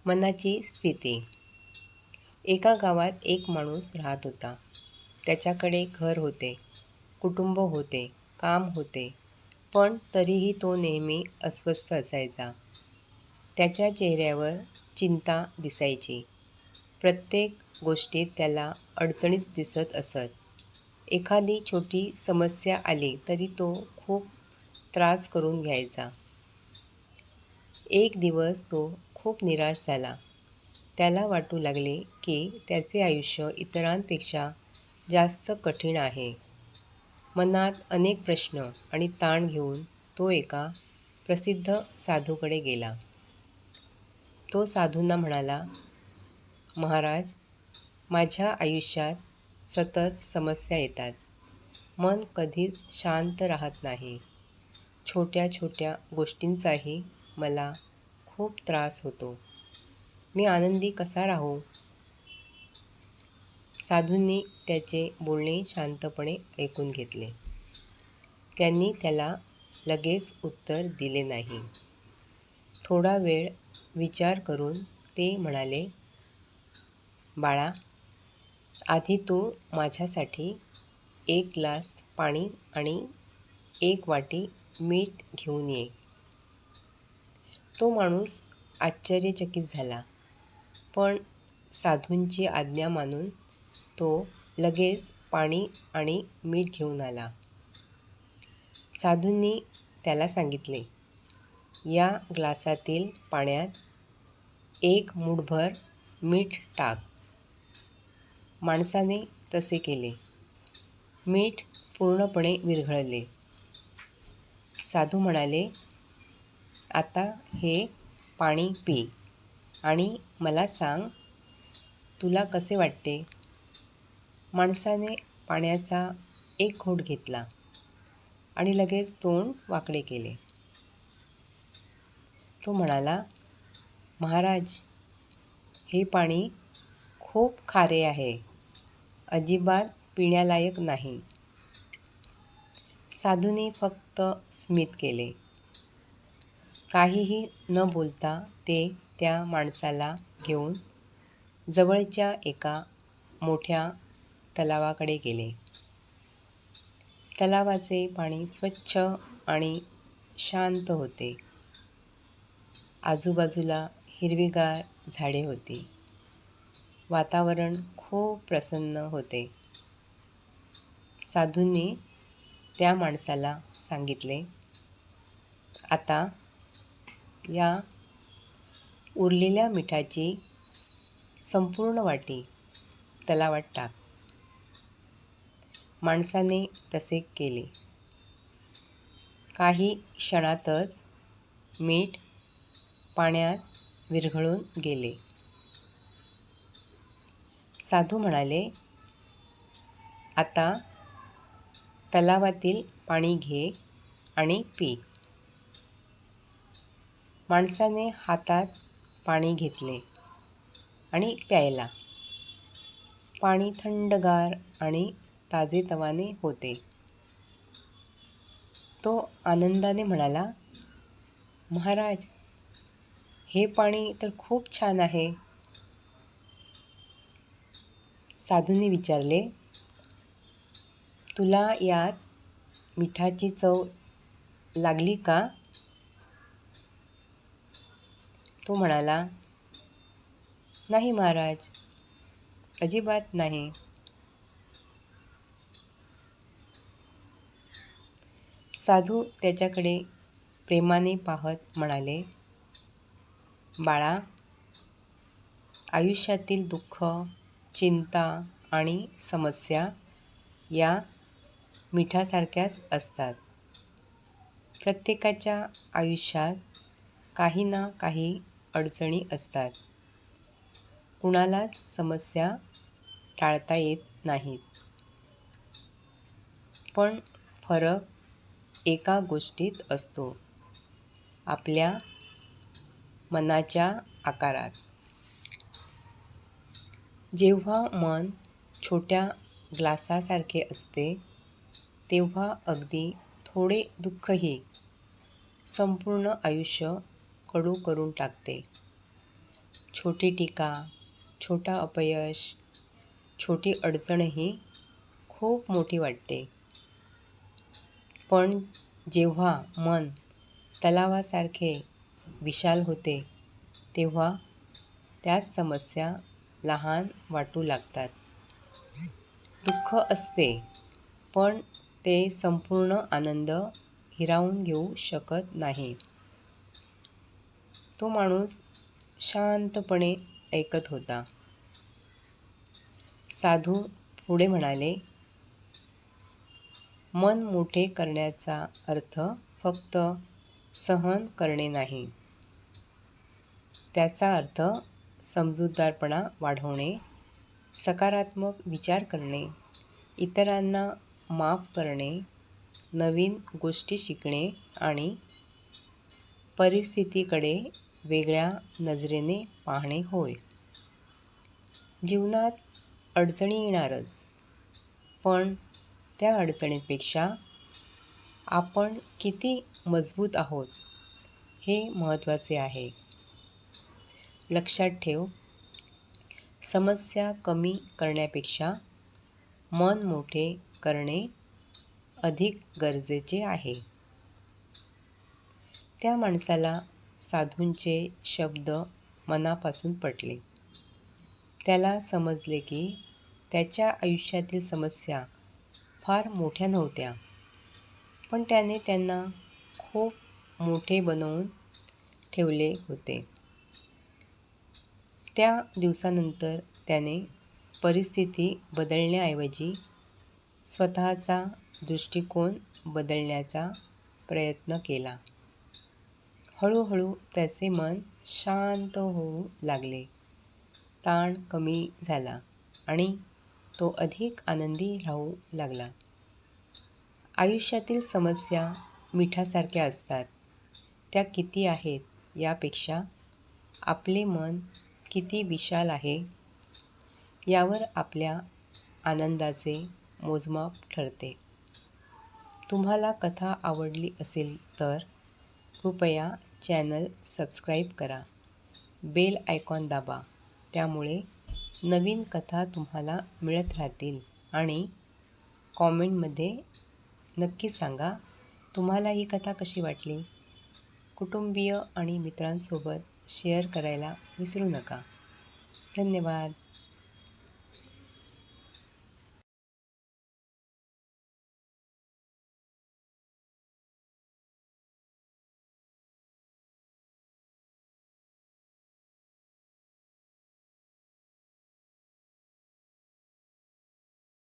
मनाची स्थिती. एका गावात एक माणूस राहत होता. त्याच्याकडे घर होते, कुटुंब होते, काम होते, पण तरीही तो नेहमी अस्वस्थ असायचा. त्याच्या चेहऱ्यावर चिंता दिसायची. प्रत्येक गोष्टीत त्याला अडचणीच दिसत असत. एखादी छोटी समस्या आली तरी तो खूप त्रास करून घ्यायचा. एक दिवस तो खूप निराश झाला. त्याला वाटू लागले की त्याचे आयुष्य इतरांपेक्षा जास्त कठीण आहे. मनात अनेक प्रश्न आणि ताण घेऊन तो एका प्रसिद्ध साधूकडे गेला. तो साधूंना म्हणाला, महाराज, माझ्या आयुष्यात सतत समस्या येतात. मन कधीच शांत राहत नाही. छोट्या छोट्या गोष्टींचाही मला खूप त्रास होतो. मी आनंदी कसा राहू? साधूंनी त्याचे बोलणे शांतपणे ऐकून घेतले. त्यांनी त्याला लगेच उत्तर दिले नाही. थोडा वेळ विचार करून ते म्हणाले, बाळा, आधी तू माझ्यासाठी एक ग्लास पाणी आणि एक वाटी मीठ घेऊन ये. तो माणूस आश्चर्यचकित झाला, पण साधूंची आज्ञा मानून तो लगेच पाणी आणि मीठ घेऊन आला. साधूंनी त्याला सांगितले, या ग्लासातील पाण्यात एक मूठभर मीठ टाक. माणसाने तसे केले. मीठ पूर्णपणे विरघळले. साधू म्हणाले, आता हे पाणी पी आणि मला सांग, तुला कसे वाटते? माणसाने पाण्याचा एक घोट घेतला आणि लगेच तोंड वाकडे केले. तो म्हणाला, महाराज, हे पाणी खूप खारे आहे. अजिबात पिण्यालायक नाही. साधूने फक्त स्मित केले. काहीही न बोलता ते त्या माणसाला घेऊन जवळच्या एका मोठ्या तलावाकडे गेले. तलावाचे पाणी स्वच्छ आणि शांत होते. आजूबाजूला हिरवीगार झाडे होती. वातावरण खूप प्रसन्न होते. साधूंनी त्या माणसाला सांगितले, आता या उरलेल्या मिठाची संपूर्ण वाटी तलावात टाक. माणसाने तसे केले. काही क्षणातच मीठ पाण्यात विरघळून गेले. साधू म्हणाले, आता तलावातील पाणी घे आणि पी. माणसाने हातात पाणी घेतले आणि प्यायला. पाणी थंडगार आणि ताजेतवाने होते. तो आनंदाने म्हणाला, महाराज, हे पाणी तर खूप छान आहे. साधूंनी विचारले, तुला यात मिठाची चव लागली का? तो म्हणाला, नाही महाराज, अजिबात नाही. साधू त्याच्याकडे प्रेमाने पाहत म्हणाले, बाळा, आयुष्यातील दुःख, चिंता आणि समस्या या मिठासारख्याच असतात. प्रत्येकाच्या आयुष्यात काही ना काही अडचणी असतात. कुणालाच समस्या टाळता येत नाहीत. पण फरक एका गोष्टीत असतो, आपल्या मनाच्या आकारात. जेव्हा मन छोट्या ग्लासासारखे असते, तेव्हा अगदी थोडे दुःखही संपूर्ण आयुष्य कडू करून टाकते. छोटी टीका, छोटा अपयश, छोटी अडचणही खूप मोठी वाटते. पण जेव्हा मन तलावासारखे विशाल होते, तेव्हा त्याच समस्या लहान वाटू लागतात. दुःख असते, पण ते संपूर्ण आनंद हिरावून घेऊ शकत नाही. तो माणूस शांतपणे ऐकत होता. साधू पुढे म्हणाले, मन मोठे करण्याचा अर्थ फक्त सहन करणे नाही. त्याचा अर्थ समजूतदारपणा वाढवणे, सकारात्मक विचार करणे, इतरांना माफ करणे, नवीन गोष्टी शिकणे आणि परिस्थितीकडे वेगळ्या नजरेने पाहणे होय. जीवनात अडचणी येणारच, पण त्या अडचणींपेक्षा आपण किती मजबूत आहोत हे महत्त्वाचे आहे. लक्षात ठेव, समस्या कमी करण्यापेक्षा मन मोठे करणे अधिक गरजेचे आहे. त्या माणसाला साधूंचे शब्द मनापासून पटले. त्याला समजले की त्याच्या आयुष्यातील समस्या फार मोठ्या नव्हत्या, पण त्याने त्यांना खूप मोठे बनवून ठेवले होते. त्या दिवसानंतर त्याने परिस्थिती बदलण्याऐवजी स्वतःचा दृष्टिकोन बदलण्याचा प्रयत्न केला. हळूहळू त्याचे मन शांत होऊ लागले, ताण कमी झाला आणि तो अधिक आनंदी राहू लागला. आयुष्यातील समस्या मिठासारख्या असतात. त्या किती आहेत यापेक्षा आपले मन किती विशाल आहे यावर आपल्या आनंदाचे मोजमाप ठरते. तुम्हाला कथा आवडली असेल तर कृपया चॅनल सबस्क्राईब करा, बेल आयकॉन दाबा, त्यामुळे नवीन कथा तुम्हाला मिळत राहतील. आणि कॉमेंटमध्ये नक्की सांगा तुम्हाला ही कथा कशी वाटली. कुटुंबीय आणि मित्रांसोबत शेअर करायला विसरू नका. धन्यवाद.